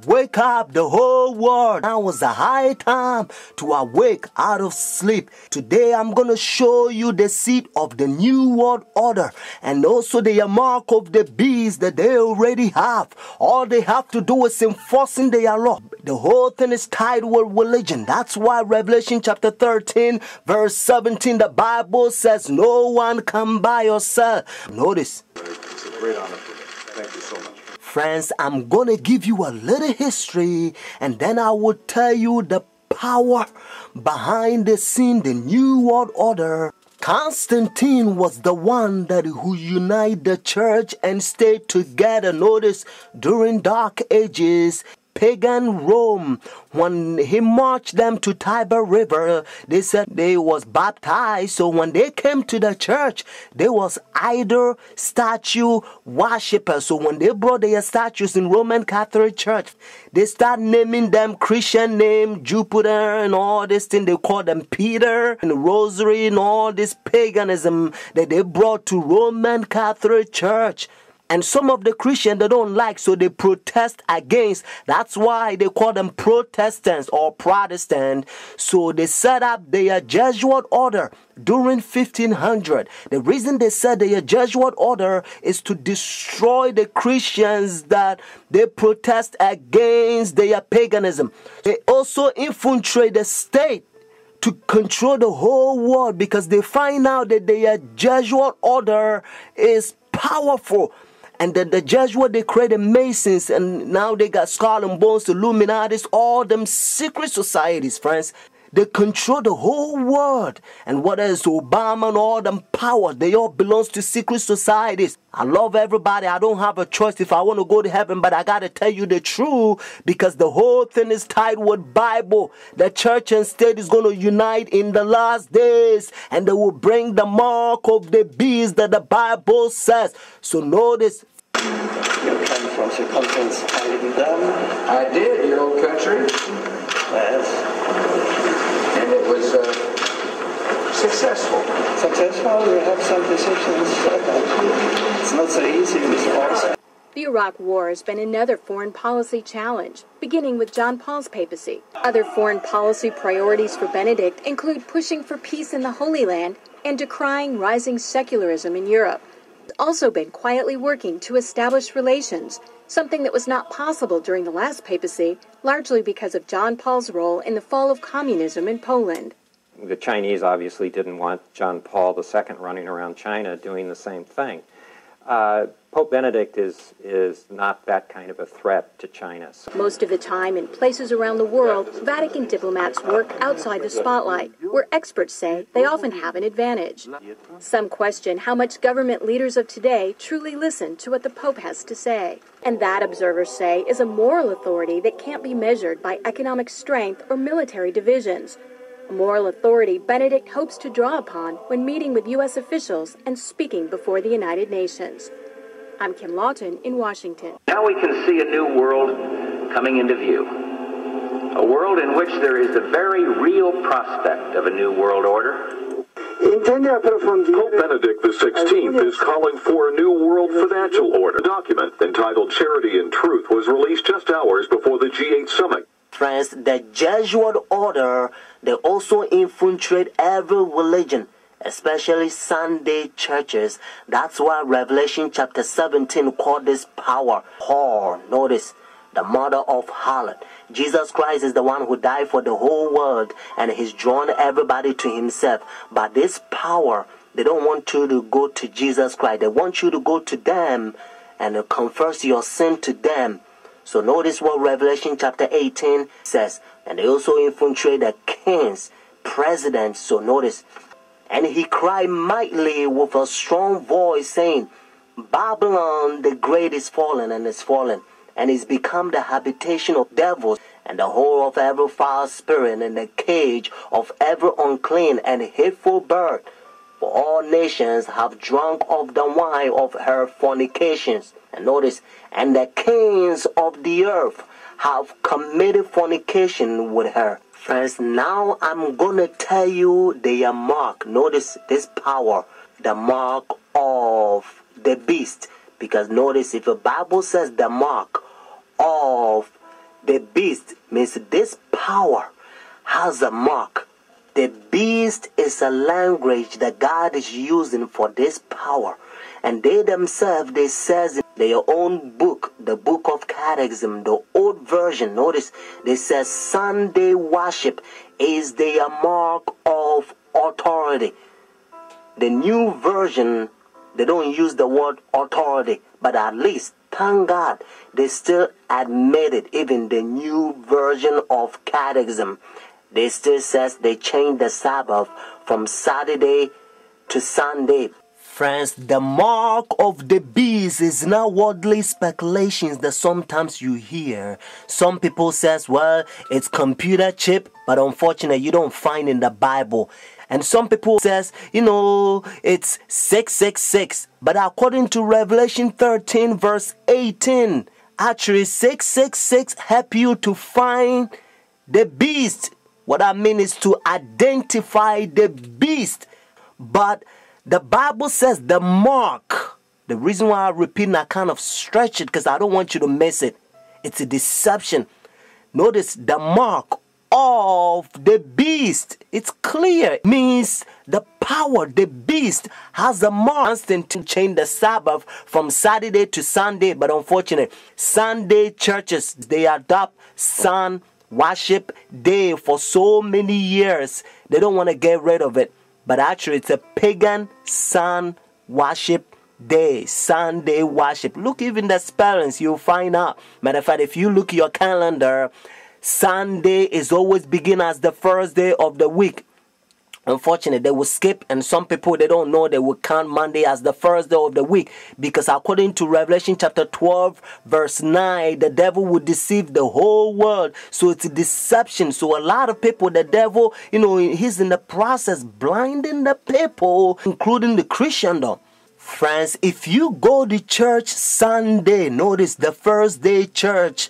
Wake up the whole world. Now was a high time to awake out of sleep. Today I'm going to show you the seed of the new world order and also the mark of the beast that they already have. All they have to do is enforcing their law. The whole thing is tied with religion. That's why Revelation chapter 13 verse 17, the Bible says no one can buy or sell. Notice. It's a great honor for me. Thank you so much. Friends, I'm going to give you a little history and then I will tell you the power behind the scene, the new world order. Constantine was the one who united the church and stayed together. Notice, during dark ages, pagan Rome, when he marched them to Tiber River, they said they was baptized. So when they came to the church, they was idol statue worshippers. So when they brought their statues in Roman Catholic Church, they start naming them Christian name, Jupiter and all this thing. They call them Peter and Rosary and all this paganism that they brought to Roman Catholic Church. And some of the Christians they don't like, so they protest against. That's why they call them Protestants or Protestant. So they set up their Jesuit order during 1500. The reason they set their Jesuit order is to destroy the Christians that they protest against their paganism. They also infiltrate the state to control the whole world because they find out that their Jesuit order is powerful. And then the Jesuits, they created Masons, and now they got Skull and Bones, Illuminatis, all them secret societies, friends. They control the whole world. And whether it's Obama and all them powers, they all belong to secret societies. I love everybody. I don't have a choice if I want to go to heaven, but I got to tell you the truth because the whole thing is tied with Bible. The church and state is going to unite in the last days, and they will bring the mark of the beast that the Bible says. So notice. You came from circumference handing them. I did, your old country. Yes. And it was successful. Successful? We have some decisions. It's not so easy in this course. The Iraq War has been another foreign policy challenge, beginning with John Paul's papacy. Other foreign policy priorities for Benedict include pushing for peace in the Holy Land and decrying rising secularism in Europe. He's also been quietly working to establish relations, something that was not possible during the last papacy, largely because of John Paul's role in the fall of communism in Poland. The Chinese obviously didn't want John Paul II running around China doing the same thing. Pope Benedict is not that kind of a threat to China. Most of the time, in places around the world, Vatican diplomats work outside the spotlight, where experts say they often have an advantage. Some question how much government leaders of today truly listen to what the Pope has to say. And that, observers say, is a moral authority that can't be measured by economic strength or military divisions. A moral authority Benedict hopes to draw upon when meeting with U.S. officials and speaking before the United Nations. I'm Kim Lawton in Washington. Now we can see a new world coming into view. A world in which there is a very real prospect of a new world order. Pope Benedict XVI is calling for a new world financial order. A document entitled Charity and Truth was released just hours before the G8 summit. Friends, the Jesuit order, they also infiltrate every religion, especially Sunday churches. That's why Revelation chapter 17 called this power whore. Notice, the mother of harlot. Jesus Christ is the one who died for the whole world, and he's drawn everybody to himself. But this power, they don't want you to go to Jesus Christ. They want you to go to them and confess your sin to them. So notice what Revelation chapter 18 says. And they also infiltrate the kings, presidents. So notice. And he cried mightily with a strong voice, saying, Babylon the great is fallen and is fallen, and is become the habitation of devils, and the hole of every foul spirit, and the cage of every unclean and hateful bird. For all nations have drunk of the wine of her fornications. And notice, and the kings of the earth have committed fornication with her. Friends, now I'm going to tell you their mark. Notice this power, the mark of the beast. Because notice, if the Bible says the mark of The beast means this power has a mark. The beast is a language that God is using for this power. And they themselves, they says in their own book, the book of Catechism, the old version, notice, they says Sunday worship is their mark of authority. The new version, they don't use the word authority, but at least, thank God, they still admit it. Even the new version of Catechism, they still says they changed the Sabbath from Saturday to Sunday. Friends, the mark of the beast is not worldly speculations that sometimes you hear. Some people says, well, it's computer chip, but unfortunately you don't find in the Bible. And some people says, it's 666. But according to Revelation 13 verse 18, actually 666 help you to find the beast. What I mean is to identify the beast. But the Bible says the mark. The reason why I repeat and I kind of stretch it because I don't want you to miss it. It's a deception. Notice the mark of the beast. It's clear. It means the power, the beast has a mark. Constantine changed the Sabbath from Saturday to Sunday. But unfortunately, Sunday churches, they adopt sun worship day for so many years. They don't want to get rid of it. But actually, it's a pagan sun worship day, Sunday worship. Look, even the spellings, you'll find out. Matter of fact, if you look at your calendar, Sunday is always begin as the first day of the week. Unfortunately, they will skip, and some people, they don't know, they will count Monday as the first day of the week. Because according to Revelation chapter 12, verse 9, the devil will deceive the whole world. So it's a deception. So a lot of people, the devil, he's in the process blinding the people, including the Christendom. Friends, if you go to church Sunday, notice the first day church,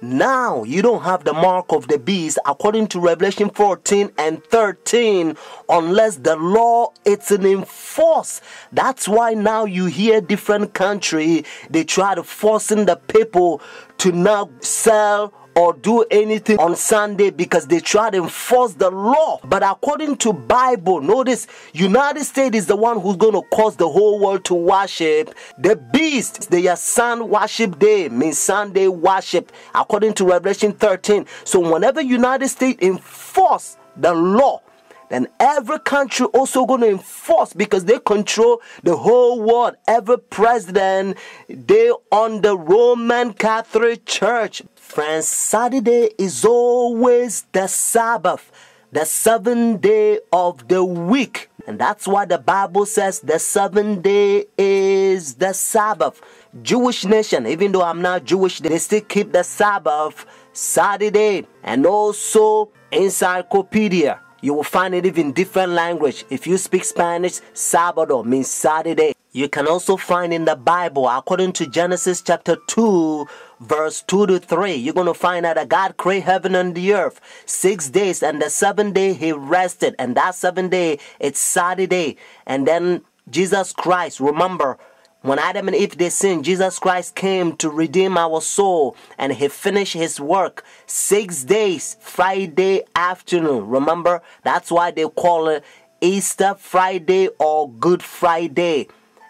now you don't have the mark of the beast according to Revelation 14 and 13 unless the law is enforced. That's why now you hear different country, they try to forcing the people to not sell or do anything on Sunday because they try to enforce the law. But according to Bible, notice United States is the one who's going to cause the whole world to worship the beast. Their sun worship day means Sunday worship according to Revelation 13. So whenever United States enforce the law, then every country also going to enforce because they control the whole world. Every president, they on the Roman Catholic Church. Friends, Saturday is always the Sabbath, the seventh day of the week. And that's why the Bible says the seventh day is the Sabbath. Jewish nation, even though I'm not Jewish, they still keep the Sabbath Saturday. And also encyclopedia, you will find it even different language. If you speak Spanish, Sábado means Saturday. You can also find in the Bible, according to Genesis chapter 2, verse 2 to 3, you're going to find out that God created heaven and the earth 6 days, and the seventh day he rested. And that seventh day, it's Saturday. And then Jesus Christ, remember, when Adam and Eve they sinned, Jesus Christ came to redeem our soul, and he finished his work 6 days, Friday afternoon. Remember, that's why they call it Easter Friday or Good Friday.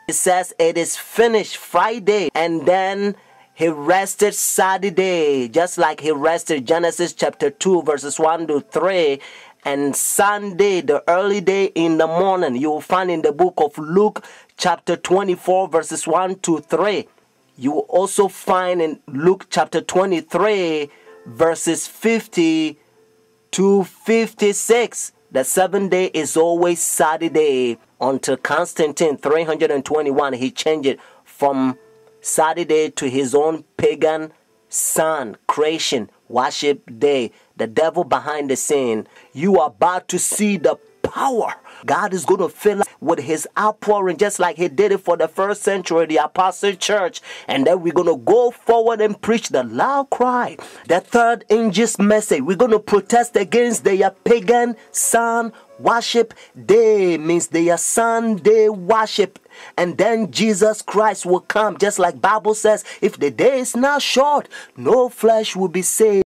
It says it is finished Friday, and then he rested Saturday, just like he rested Genesis chapter 2 verses 1 to 3. And Sunday, the early day in the morning, you will find in the book of Luke chapter 24 verses 1 to 3. You will also find in Luke chapter 23 verses 50 to 56. The seventh day is always Saturday until Constantine 321. He changed it from Saturday to his own pagan sun creation worship day. The devil behind the scene. You are about to see the power. God is going to fill us with his outpouring just like he did it for the first century, the Apostle Church. And then we're going to go forward and preach the loud cry. The third angel's message. We're going to protest against their pagan sun worship day. Means their Sunday worship. And then Jesus Christ will come. Just like Bible says, if the day is not short, no flesh will be saved.